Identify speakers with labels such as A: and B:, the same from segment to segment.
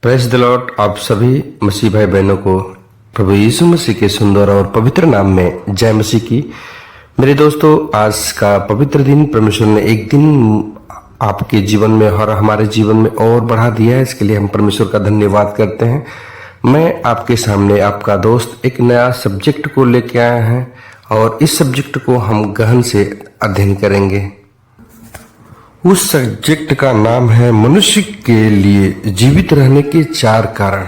A: Press the Lord. आप सभी मसीह भाई बहनों को प्रभु यीशु मसीह के सुंदर और पवित्र नाम में जय मसीह की। मेरे दोस्तों, आज का पवित्र दिन परमेश्वर ने एक दिन आपके जीवन में और हमारे जीवन में और बढ़ा दिया है। इसके लिए हम परमेश्वर का धन्यवाद करते हैं। मैं आपके सामने आपका दोस्त एक नया सब्जेक्ट को लेके आया है और इस सब्जेक्ट को हम गहन से अध्ययन करेंगे। उस सब्जेक्ट का नाम है मनुष्य के लिए जीवित रहने के 4 कारण।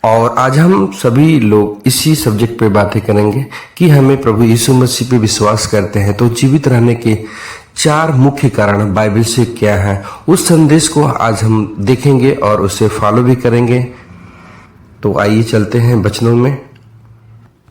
A: और आज हम सभी लोग इसी सब्जेक्ट पे बातें करेंगे कि हमें प्रभु यीशु मसीह पे विश्वास करते हैं तो जीवित रहने के 4 मुख्य कारण बाइबल से क्या है। उस संदेश को आज हम देखेंगे और उसे फॉलो भी करेंगे। तो आइए चलते हैं वचनों में।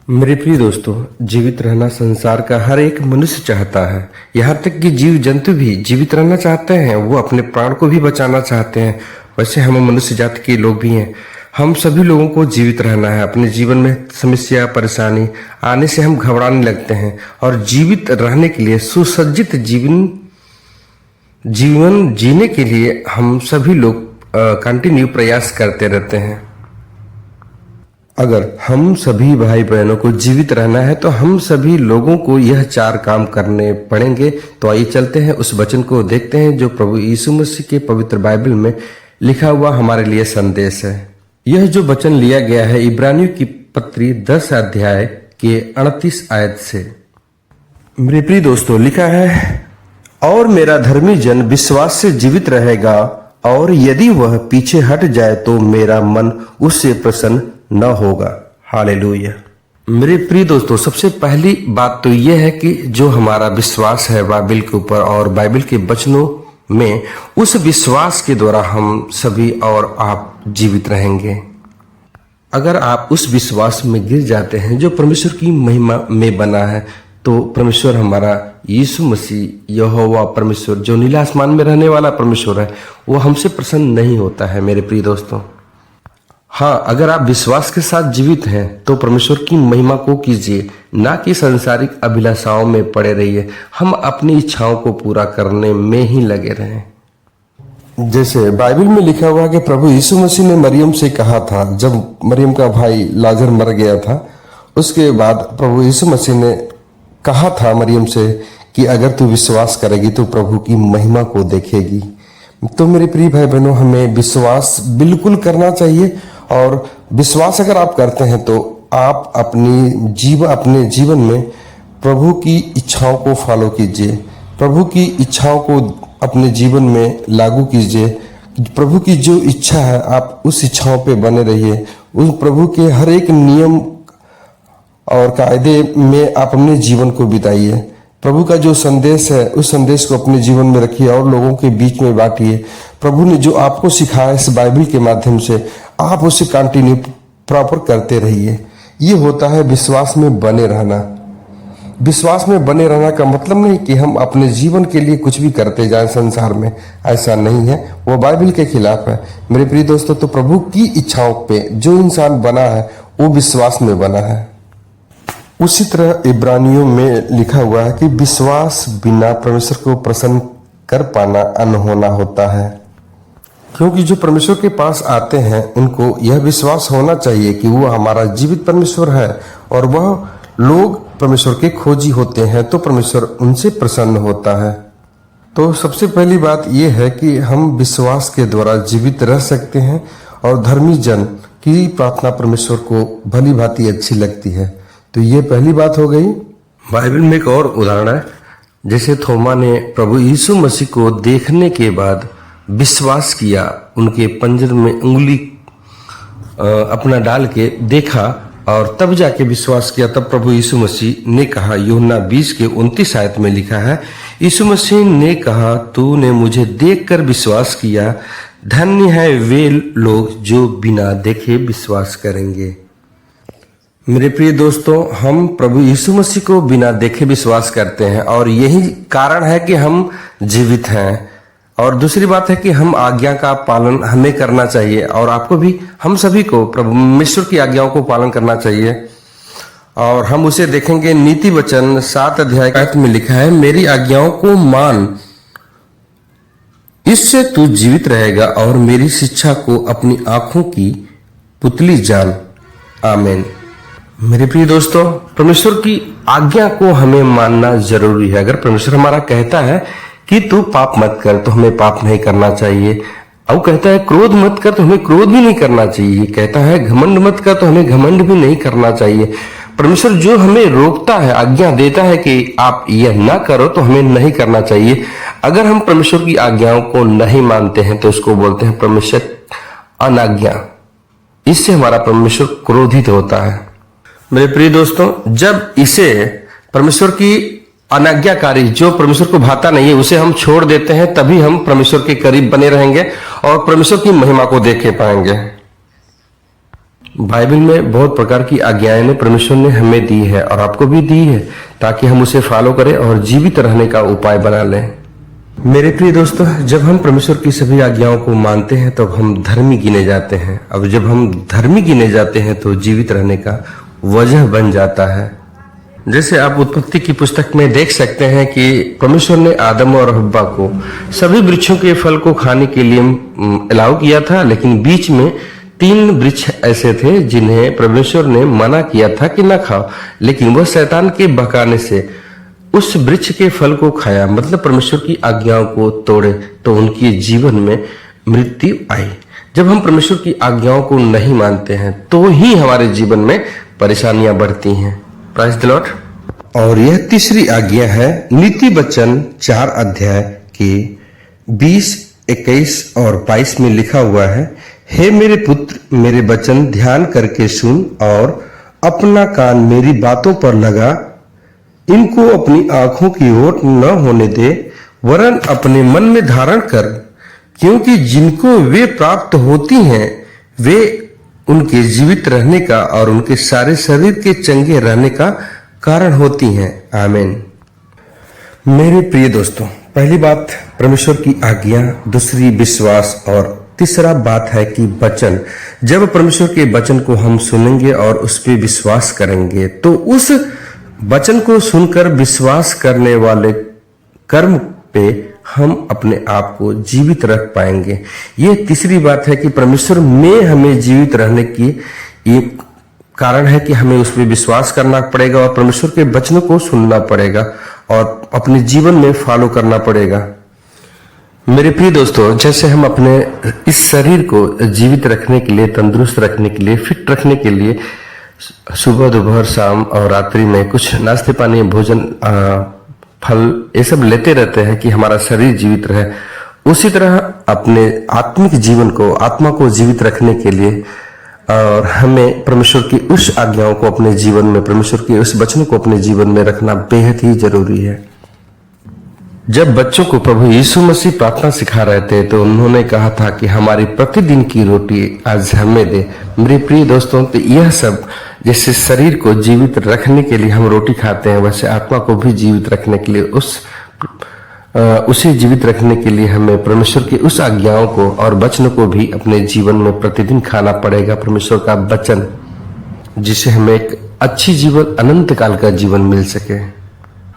A: मेरे प्रिय दोस्तों, जीवित रहना संसार का हर एक मनुष्य चाहता है। यहाँ तक कि जीव जंतु भी जीवित रहना चाहते हैं, वो अपने प्राण को भी बचाना चाहते हैं। वैसे हम मनुष्य जाति के लोग भी हैं। हम सभी लोगों को जीवित रहना है। अपने जीवन में समस्या परेशानी आने से हम घबराने लगते हैं और जीवित रहने के लिए सुसज्जित जीवन जीने के लिए हम सभी लोग कंटिन्यू प्रयास करते रहते हैं। अगर हम सभी भाई बहनों को जीवित रहना है तो हम सभी लोगों को यह 4 काम करने पड़ेंगे। तो आइए चलते हैं उस वचन को देखते हैं जो प्रभु यीशु मसीह के पवित्र बाइबल में लिखा हुआ हमारे लिए संदेश है। यह जो वचन लिया गया है इब्रानियों की पत्री 10 अध्याय के 38 आयत से। मेरे प्रिय दोस्तों, लिखा है, और मेरा धर्मी जन विश्वास से जीवित रहेगा, और यदि वह पीछे हट जाए तो मेरा मन उससे प्रसन्न न होगा। हालेलुया। मेरे प्रिय दोस्तों, सबसे पहली बात तो यह है कि जो हमारा विश्वास है बाइबल के ऊपर और बाइबल के वचनों में, उस विश्वास के द्वारा हम सभी और आप जीवित रहेंगे। अगर आप उस विश्वास में गिर जाते हैं जो परमेश्वर की महिमा में बना है, तो परमेश्वर हमारा यीशु मसीह यहोवा परमेश्वर जो नीला आसमान में रहने वाला परमेश्वर है, वो हमसे प्रसन्न नहीं होता है। मेरे प्रिय दोस्तों, हाँ, अगर आप विश्वास के साथ जीवित हैं तो परमेश्वर की महिमा को कीजिए, ना कि सांसारिक अभिलाषाओं में पड़े रहिए। हम अपनी इच्छाओं को पूरा करने में ही लगे रहें। जैसे बाइबल में लिखा हुआ है कि प्रभु यीशु मसीह ने मरियम से कहा था, जब मरियम का भाई लाजर मर गया था, उसके बाद प्रभु यीशु मसीह ने कहा था मरियम से कि अगर तू विश्वास करेगी तो प्रभु की महिमा को देखेगी। तो मेरे प्रिय भाई बहनों, हमें विश्वास बिल्कुल करना चाहिए। और विश्वास अगर आप करते हैं तो आप अपने जीवन में प्रभु की इच्छाओं को फॉलो कीजिए, प्रभु की इच्छाओं को अपने जीवन में लागू कीजिए। प्रभु की जो इच्छा है आप उस इच्छाओं पे बने रहिए। उस प्रभु के हर एक नियम और कायदे में आप अपने जीवन को बिताइए। प्रभु का जो संदेश है उस संदेश को अपने जीवन में रखिए और लोगों के बीच में बांटिए। प्रभु ने जो आपको सिखाया इस बाइबल के माध्यम से, आप उसे कंटिन्यू प्रॉपर करते रहिए। ये होता है विश्वास में बने रहना। विश्वास में बने रहना का मतलब नहीं कि हम अपने जीवन के लिए कुछ भी करते जाएं संसार में, ऐसा नहीं है, वो बाइबल के खिलाफ है। मेरे प्रिय दोस्तों, तो प्रभु की इच्छाओं पे जो इंसान बना है वो विश्वास में बना है। उसी तरह इब्रानियों में लिखा हुआ है कि विश्वास बिना परमेश्वर को प्रसन्न कर पाना अनहोना होता है। क्योंकि जो परमेश्वर के पास आते हैं उनको यह विश्वास होना चाहिए कि वो हमारा जीवित परमेश्वर है और वह लोग परमेश्वर के खोजी होते हैं तो परमेश्वर उनसे प्रसन्न होता है। तो सबसे पहली बात यह है कि हम विश्वास के द्वारा जीवित रह सकते हैं और धर्मी जन की प्रार्थना परमेश्वर को भली भांति अच्छी लगती है। तो ये पहली बात हो गई। बाइबल में एक और उदाहरण है, जैसे थोमा ने प्रभु यीशु मसीह को देखने के बाद विश्वास किया, उनके पंजर में उंगली अपना डाल के देखा और तब जाके विश्वास किया। तब प्रभु यीशु मसीह ने कहा, यूहन्ना 20 के 29 आयत में लिखा है, यीशु मसीह ने कहा, तूने मुझे देखकर विश्वास किया, धन्य है वे लोग जो बिना देखे विश्वास करेंगे। मेरे प्रिय दोस्तों, हम प्रभु यीशु मसीह को बिना देखे विश्वास करते हैं और यही कारण है कि हम जीवित हैं। और दूसरी बात है कि हम आज्ञा का पालन हमें करना चाहिए और आपको भी, हम सभी को प्रभु परमेश्वर की आज्ञाओं को पालन करना चाहिए। और हम उसे देखेंगे नीति वचन 7 अध्याय में लिखा है, मेरी आज्ञाओं को मान इससे तू जीवित रहेगा और मेरी शिक्षा को अपनी आंखों की पुतली जान। आमीन। मेरे प्रिय दोस्तों, परमेश्वर की आज्ञा को हमें मानना जरूरी है। अगर परमेश्वर हमारा कहता है कि तू पाप मत कर, तो हमें पाप नहीं करना चाहिए। और कहता है क्रोध मत कर, तो हमें क्रोध भी नहीं करना चाहिए। कहता है घमंड मत कर, तो हमें घमंड भी नहीं करना चाहिए। परमेश्वर जो हमें रोकता है, आज्ञा देता है कि आप यह ना करो, तो हमें नहीं करना चाहिए। अगर हम परमेश्वर की आज्ञाओं को नहीं मानते हैं तो उसको बोलते हैं परमेश्वर अनाज्ञा। इससे हमारा परमेश्वर क्रोधित होता है। मेरे प्रिय दोस्तों, जब इसे परमेश्वर की अनाज्ञाकारी, जो परमेश्वर को भाता नहीं है, उसे हम छोड़ देते हैं, तभी हम परमेश्वर के करीब बने रहेंगे और परमेश्वर की महिमा को देख पाएंगे। बाइबल में बहुत प्रकार की आज्ञाएं परमेश्वर ने हमें दी है और आपको भी दी है, ताकि हम उसे फॉलो करें और जीवित रहने का उपाय बना लें। मेरे प्रिय दोस्तों, जब हम परमेश्वर की सभी आज्ञाओं को मानते हैं तब हम धर्मी गिने जाते हैं। अब जब हम धर्मी गिने जाते हैं तो जीवित रहने का वजह बन जाता है। जैसे आप उत्पत्ति की पुस्तक में देख सकते हैं कि परमेश्वर ने आदम और हव्वा को सभी वृक्षों के फल को खाने के लिए अलाउ किया था, लेकिन बीच में 3 वृक्ष ऐसे थे जिन्हें परमेश्वर ने मना किया था कि न खाओ, लेकिन वह शैतान के बहकाने से उस वृक्ष के फल को खाया, मतलब परमेश्वर की आज्ञाओं को तोड़े, तो उनके जीवन में मृत्यु आई। जब हम परमेश्वर की आज्ञाओं को नहीं मानते हैं तो ही हमारे जीवन में परेशानियां बढ़ती हैं। Praise the Lord. और यह तीसरी आज्ञा है, नीति वचन 4 अध्याय के 20, 21 और 22 में लिखा हुआ है, हे मेरे पुत्र, मेरे वचन ध्यान करके सुन और अपना कान मेरी बातों पर लगा। इनको अपनी आंखों की ओर न होने दे, वरन अपने मन में धारण कर, क्योंकि जिनको वे प्राप्त होती हैं वे उनके जीवित रहने का और उनके सारे शरीर के चंगे रहने का कारण होती हैं। आमीन। मेरे प्रिय दोस्तों, पहली बात परमेश्वर की आज्ञा, दूसरी विश्वास और तीसरा बात है कि वचन। जब परमेश्वर के वचन को हम सुनेंगे और उस पर विश्वास करेंगे तो उस वचन को सुनकर विश्वास करने वाले कर्म पे हम अपने आप को जीवित रख पाएंगे। ये तीसरी बात है कि परमेश्वर में हमें जीवित रहने की ये कारण है कि हमें उस पर विश्वास करना पड़ेगा और परमेश्वर के वचनों को सुनना पड़ेगा और अपने जीवन में फॉलो करना पड़ेगा। मेरे प्रिय दोस्तों, जैसे हम अपने इस शरीर को जीवित रखने के लिए, तंदुरुस्त रखने के लिए, फिट रखने के लिए सुबह, दोपहर, शाम और रात्रि में कुछ नाश्ते पानी, भोजन, फल ये सब लेते रहते हैं कि हमारा शरीर जीवित रहे, उसी तरह अपने आत्मिक जीवन को, आत्मा को जीवित रखने के लिए और हमें परमेश्वर की उस आज्ञाओं को अपने जीवन में, परमेश्वर के उस वचनों को अपने जीवन में रखना बेहद ही जरूरी है। जब बच्चों को प्रभु यीशु मसीह प्रार्थना सिखा रहे थे तो उन्होंने कहा था कि हमारी प्रतिदिन की रोटी आज हमें दे। मेरे प्रिय दोस्तों, तो यह सब जैसे शरीर को जीवित रखने के लिए हम रोटी खाते हैं, वैसे आत्मा को भी जीवित रखने के लिए उसे जीवित रखने के लिए हमें परमेश्वर की उस आज्ञाओं को और वचनों को भी अपने जीवन में प्रतिदिन खाना पड़ेगा। परमेश्वर का वचन, जिससे हमें एक अच्छी जीवन, अनंत काल का जीवन मिल सके,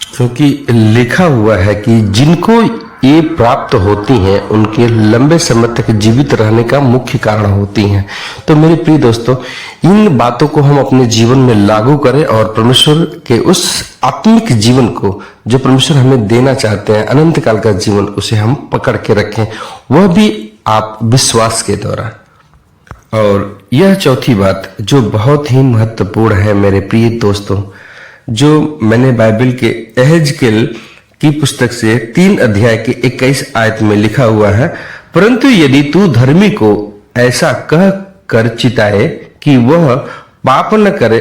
A: क्योंकि लिखा हुआ है कि जिनको ये प्राप्त होती हैं उनके लंबे समय तक जीवित रहने का मुख्य कारण होती हैं। तो मेरे प्रिय दोस्तों, इन बातों को हम अपने जीवन में लागू करें और परमेश्वर के उस आत्मिक जीवन को जो परमेश्वर हमें देना चाहते हैं, अनंत काल का जीवन, उसे हम पकड़ के रखें, वह भी आप विश्वास के द्वारा। और यह चौथी बात जो बहुत ही महत्वपूर्ण है मेरे प्रिय दोस्तों, जो मैंने बाइबल के एहेजकेल की पुस्तक से 3 अध्याय के 21 आयत में लिखा हुआ है, परंतु यदि तू धर्मी को ऐसा कह कर चिताए कि वह पाप न करे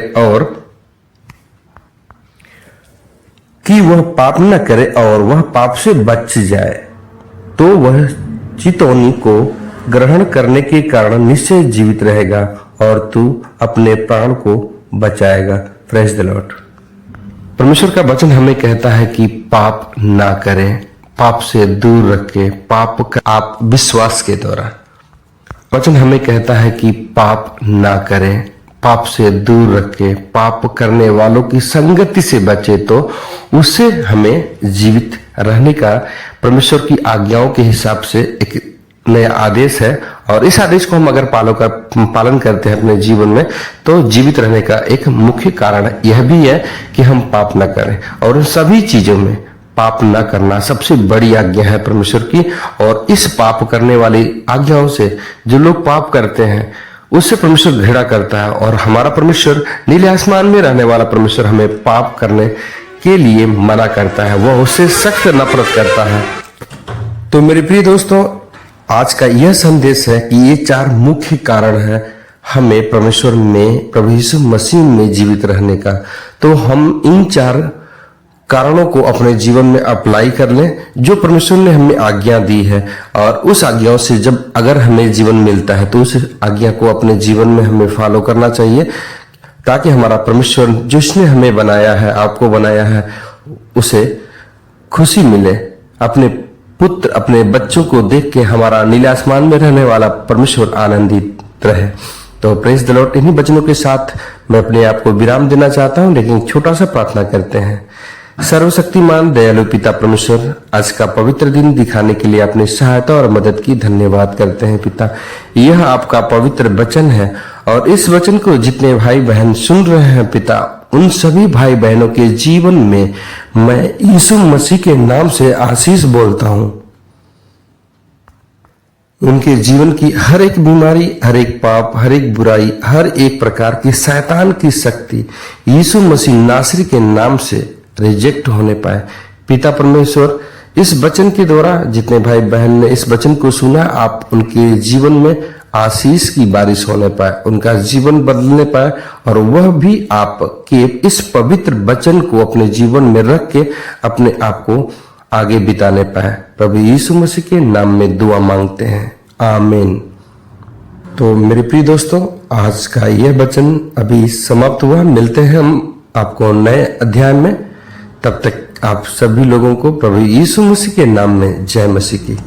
A: और वह पाप से बच जाए, तो वह चितौनी को ग्रहण करने के कारण निश्चय जीवित रहेगा और तू अपने प्राण को बचाएगा। Praise the Lord. परमेश्वर का वचन हमें कहता है कि पाप ना करें, पाप से दूर रखें, आप विश्वास के द्वारा। वचन हमें कहता है कि पाप ना करें, पाप से दूर रखें, पाप करने वालों की संगति से बचे, तो उससे हमें जीवित रहने का परमेश्वर की आज्ञाओं के हिसाब से एक नया आदेश है, और इस आदेश को हम अगर पालन करते हैं अपने जीवन में, तो जीवित रहने का एक मुख्य कारण यह भी है कि हम पाप न करें। और उन सभी चीजों में पाप न करना सबसे बड़ी आज्ञा है परमेश्वर की। और इस पाप करने वाली आज्ञाओं से जो लोग पाप करते हैं उससे परमेश्वर घृणा करता है। और हमारा परमेश्वर, नीले आसमान में रहने वाला परमेश्वर, हमें पाप करने के लिए मना करता है, वह उससे सख्त नफरत करता है। तो मेरे प्रिय दोस्तों, आज का यह संदेश है कि ये 4 मुख्य कारण है हमें परमेश्वर में, प्रभु यीशु मसीह में जीवित रहने का। तो हम इन 4 कारणों को अपने जीवन में अप्लाई कर लें जो परमेश्वर ने हमें आज्ञा दी है। और उस आज्ञाओं से जब अगर हमें जीवन मिलता है तो उस आज्ञा को अपने जीवन में हमें फॉलो करना चाहिए, ताकि हमारा परमेश्वर जिसने हमें बनाया है, आपको बनाया है, उसे खुशी मिले। अपने पुत्र, अपने बच्चों को देख के हमारा नीले आसमान में रहने वाला परमेश्वर आनंदित रहे। तो प्रेज द लॉर्ड। इन्हीं वचनों के साथ मैं अपने आप को विराम देना चाहता हूं, लेकिन छोटा सा प्रार्थना करते हैं। सर्वशक्तिमान दयालु पिता परमेश्वर, आज का पवित्र दिन दिखाने के लिए अपनी सहायता और मदद की धन्यवाद करते हैं पिता। यह आपका पवित्र वचन है, और इस वचन को जितने भाई बहन सुन रहे हैं पिता, उन सभी भाई बहनों के जीवन में मैं यीशु मसीह के नाम से आशीष बोलता हूं। उनके जीवन की हर एक बीमारी, हर एक पाप, हर एक बुराई, हर एक प्रकार की शैतान की शक्ति यीशु मसीह नासरी के नाम से रिजेक्ट होने पाए। पिता परमेश्वर, इस वचन के द्वारा जितने भाई बहन ने इस वचन को सुना, आप उनके जीवन में आशीष की बारिश होने पाए, उनका जीवन बदलने पाए, और वह भी आपके इस पवित्र वचन को अपने जीवन में रख के अपने आप को आगे बिताने पाए। प्रभु यीशु मसीह के नाम में दुआ मांगते हैं, आमीन। तो मेरे प्रिय दोस्तों, आज का यह वचन अभी समाप्त हुआ। मिलते हैं हम आपको नए अध्याय में। तब तक आप सभी लोगों को प्रभु यीशु मसीह के नाम में जय मसीह की।